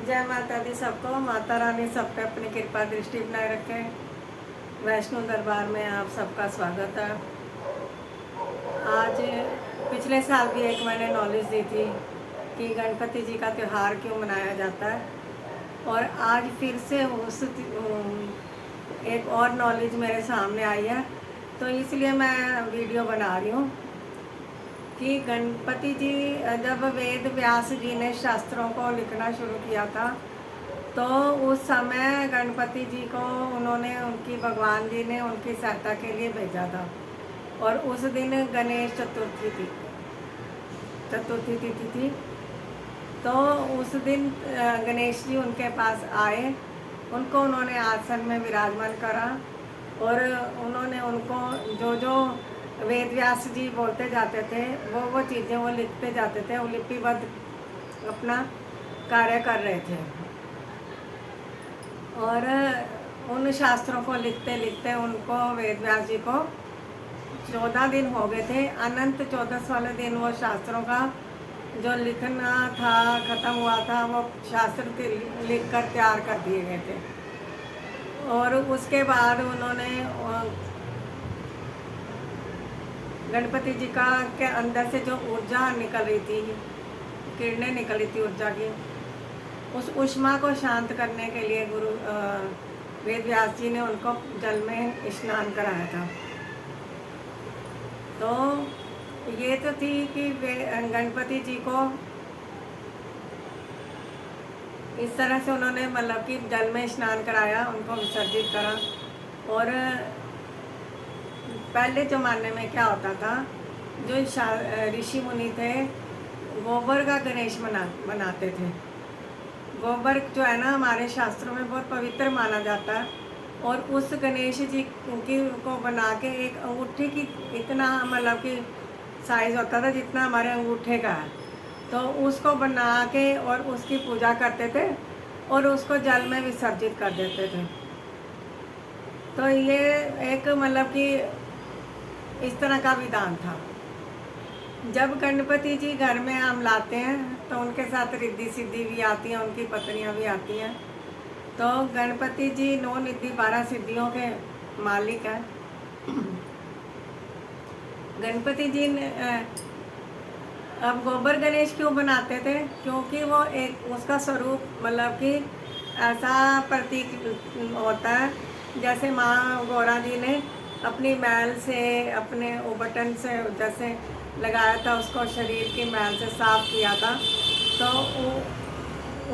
जय माता दी सबको। माता रानी सब पे अपनी कृपा दृष्टि बनाए रखे। वैष्णो दरबार में आप सबका स्वागत है। आज पिछले साल भी एक मैंने नॉलेज दी थी कि गणपति जी का त्यौहार क्यों मनाया जाता है, और आज फिर से उस एक और नॉलेज मेरे सामने आई है, तो इसलिए मैं वीडियो बना रही हूँ कि गणपति जी जब वेद व्यास जी ने शास्त्रों को लिखना शुरू किया था, तो उस समय गणपति जी को उन्होंने उनकी भगवान जी ने उनकी सहायता के लिए भेजा था। और उस दिन गणेश चतुर्थी तिथि थी। तो उस दिन गणेश जी उनके पास आए, उनको उन्होंने आसन में विराजमान करा, और उन्होंने उनको जो जो वेद व्यास जी बोलते जाते थे वो चीज़ें वो लिखते जाते थे। वो लिपिबद्ध अपना कार्य कर रहे थे, और उन शास्त्रों को लिखते लिखते उनको वेद व्यास जी को 14 दिन हो गए थे। अनंत 14 वाले दिन वो शास्त्रों का जो लिखना था ख़त्म हुआ था, वो शास्त्र लिख कर तैयार कर दिए गए थे। और उसके बाद उन्होंने गणपति जी का के अंदर से जो ऊर्जा निकल रही थी, किरणें निकल रही थी ऊर्जा की, उस ऊष्मा को शांत करने के लिए गुरु वेद व्यास जी ने उनको जल में स्नान कराया था। तो ये तो थी कि गणपति जी को इस तरह से उन्होंने मतलब कि जल में स्नान कराया, उनको विसर्जित करा। और पहले ज़माने में क्या होता था, जो ऋषि मुनि थे गोबर का गणेश बनाते थे। गोबर जो है ना, हमारे शास्त्रों में बहुत पवित्र माना जाता है। और उस गणेश जी को बना के एक अंगूठे की इतना मतलब कि साइज़ होता था जितना हमारे अंगूठे का है, तो उसको बना के और उसकी पूजा करते थे और उसको जल में विसर्जित कर देते थे। तो ये एक मतलब कि इस तरह का विधान था। जब गणपति जी घर में हम लाते हैं तो उनके साथ रिद्धि सिद्धि भी आती हैं, उनकी पत्नियां भी आती हैं। तो गणपति जी 9 निधि 12 सिद्धियों के मालिक हैं। गणपति जी ने अब गोबर गणेश क्यों बनाते थे, क्योंकि वो एक उसका स्वरूप मतलब कि ऐसा प्रतीक होता है, जैसे माँ गौरा जी ने अपनी मैल से अपने उबटन से जैसे लगाया था, उसको शरीर की मैल से साफ किया था, तो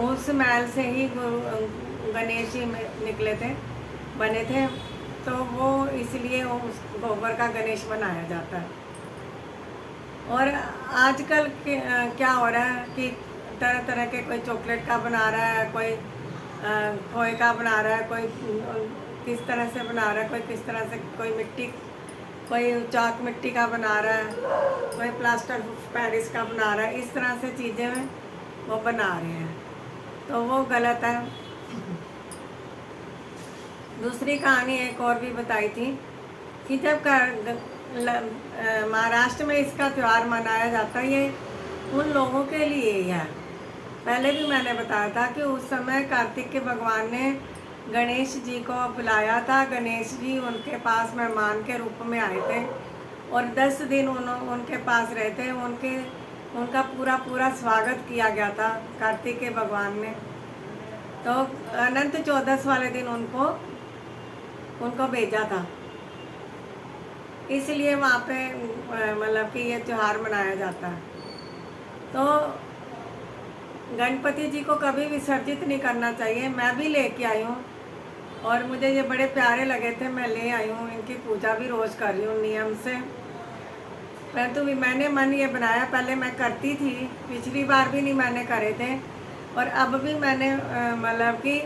उस मैल से ही गणेश जी निकले थे, बने थे। तो वो इसलिए उस गोबर का गणेश बनाया जाता है। और आजकल क्या हो रहा है कि तरह तरह के कोई चॉकलेट का बना रहा है, कोई खोए का बना रहा है, कोई किस तरह से बना रहा है, कोई किस तरह से, कोई मिट्टी, कोई चाक मिट्टी का बना रहा है, कोई प्लास्टर पेरिस का बना रहा है। इस तरह से चीज़ें वो बना रहे हैं, तो वो गलत है। दूसरी कहानी एक और भी बताई थी कि जब महाराष्ट्र में इसका त्यौहार मनाया जाता है, ये उन लोगों के लिए ही है। पहले भी मैंने बताया था कि उस समय कार्तिक के भगवान ने गणेश जी को बुलाया था। गणेश जी उनके पास मेहमान के रूप में आए थे और 10 दिन उनके पास रहे थे। उनका पूरा स्वागत किया गया था कार्तिक के भगवान ने। तो अनंत 14 वाले दिन उनको भेजा था, इसलिए वहाँ पे मतलब कि ये त्यौहार मनाया जाता है। तो गणपति जी को कभी विसर्जित नहीं करना चाहिए। मैं भी लेके आई हूँ और मुझे ये बड़े प्यारे लगे थे, मैं ले आई हूँ। इनकी पूजा भी रोज़ कर रही हूँ नियम से। परंतु भी मैंने मन ये बनाया, पहले मैं करती थी, पिछली बार भी नहीं मैंने करे थे, और अब भी मैंने मतलब कि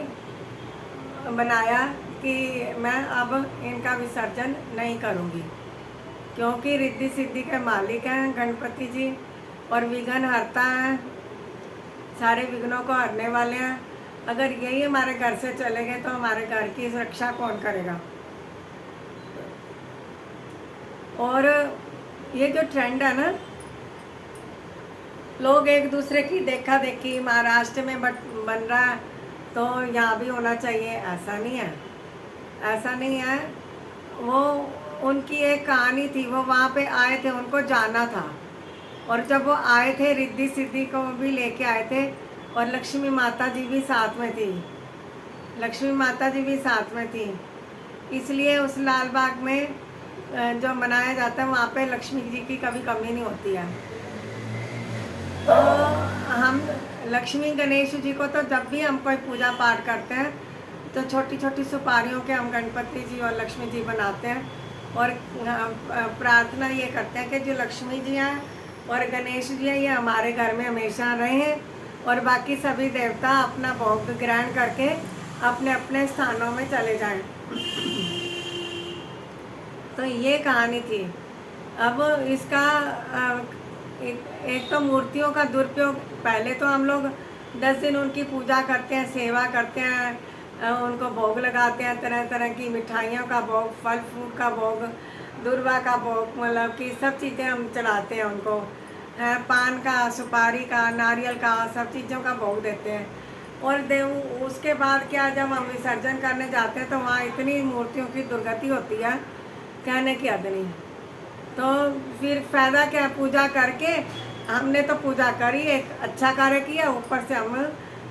बनाया कि मैं अब इनका विसर्जन नहीं करूँगी, क्योंकि रिद्धि सिद्धि के मालिक हैं गणपति जी, और विघ्न हरता हैं, सारे विघ्नों को हरने वाले हैं। अगर यही हमारे घर से चले गए तो हमारे घर की रक्षा कौन करेगा। और ये जो ट्रेंड है ना लोग एक दूसरे की देखा देखी महाराष्ट्र में बन रहा है तो यहाँ भी होना चाहिए, ऐसा नहीं है। ऐसा नहीं है। वो उनकी एक कहानी थी, वो वहाँ पे आए थे, उनको जाना था। और जब वो आए थे रिद्धि सिद्धि को भी लेके आए थे, और लक्ष्मी माता जी भी साथ में थी। लक्ष्मी माता जी भी साथ में थी। इसलिए उस लाल बाग में जो मनाया जाता है वहाँ पे लक्ष्मी जी की कभी कमी नहीं होती है। तो हम लक्ष्मी गणेश जी को तो जब भी हम कोई पूजा पाठ करते हैं तो छोटी छोटी सुपारियों के हम गणपति जी और लक्ष्मी जी बनाते हैं, और प्रार्थना ये करते हैं कि जो लक्ष्मी जी हैं और गणेश जी हैं ये हमारे घर में हमेशा रहें, और बाकी सभी देवता अपना भोग ग्रहण करके अपने अपने स्थानों में चले जाएं। तो ये कहानी थी। अब इसका एक तो मूर्तियों का दुरुपयोग, पहले तो हम लोग 10 दिन उनकी पूजा करते हैं, सेवा करते हैं, उनको भोग लगाते हैं, तरह तरह की मिठाइयों का भोग, फल फूल का भोग, दुर्वा का भोग, मतलब कि सब चीज़ें हम चढ़ाते हैं उनको, पान का, सुपारी का, नारियल का, सब चीज़ों का भोग देते हैं। और उसके बाद क्या, जब हम विसर्जन करने जाते हैं तो वहाँ इतनी मूर्तियों की दुर्गति होती है, कहने की हद नहीं। तो फिर फ़ायदा क्या, पूजा करके हमने तो पूजा करी, एक अच्छा कार्य किया, ऊपर से हम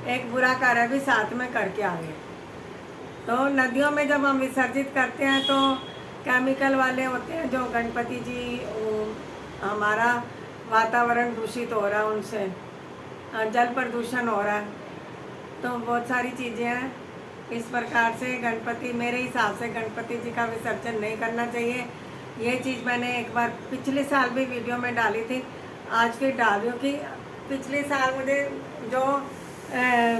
एक बुरा कार्य भी साथ में करके आ गए। तो नदियों में जब हम विसर्जित करते हैं तो केमिकल वाले होते हैं जो गणपति जी, हमारा वातावरण दूषित हो रहा है उनसे, जल प्रदूषण हो रहा है, तो बहुत सारी चीज़ें हैं। इस प्रकार से गणपति, मेरे हिसाब से गणपति जी का विसर्जन नहीं करना चाहिए। ये चीज़ मैंने एक बार पिछले साल भी वीडियो में डाली थी, आज फिर डाल रही हूँ कि पिछले साल मुझे जो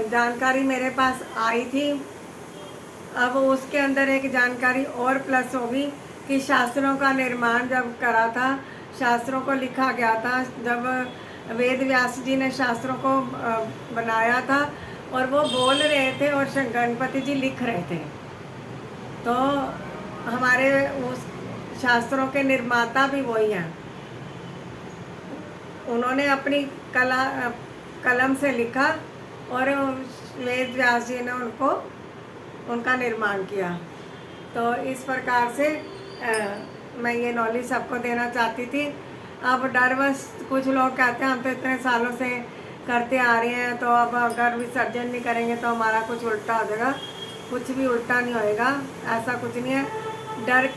जानकारी मेरे पास आई थी, अब उसके अंदर एक जानकारी और प्लस होगी कि शास्त्रों का निर्माण जब करा था, शास्त्रों को लिखा गया था, जब वेद व्यास जी ने शास्त्रों को बनाया था और वो बोल रहे थे और गणपति जी लिख रहे थे, तो हमारे उस शास्त्रों के निर्माता भी वही हैं। उन्होंने अपनी कलम से लिखा और वेद व्यास जी ने उनका निर्माण किया। तो इस प्रकार से मैं ये नॉलेज सबको देना चाहती थी। अब डरवश कुछ लोग कहते हैं हम तो इतने सालों से करते आ रहे हैं, तो अब अगर विसर्जन नहीं करेंगे तो हमारा कुछ उल्टा हो जाएगा। कुछ भी उल्टा नहीं होएगा, ऐसा कुछ नहीं है। डर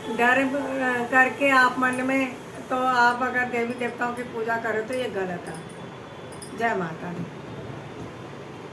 करके आप मन में, तो आप अगर देवी देवताओं की पूजा करो तो ये गलत है। जय माता दी।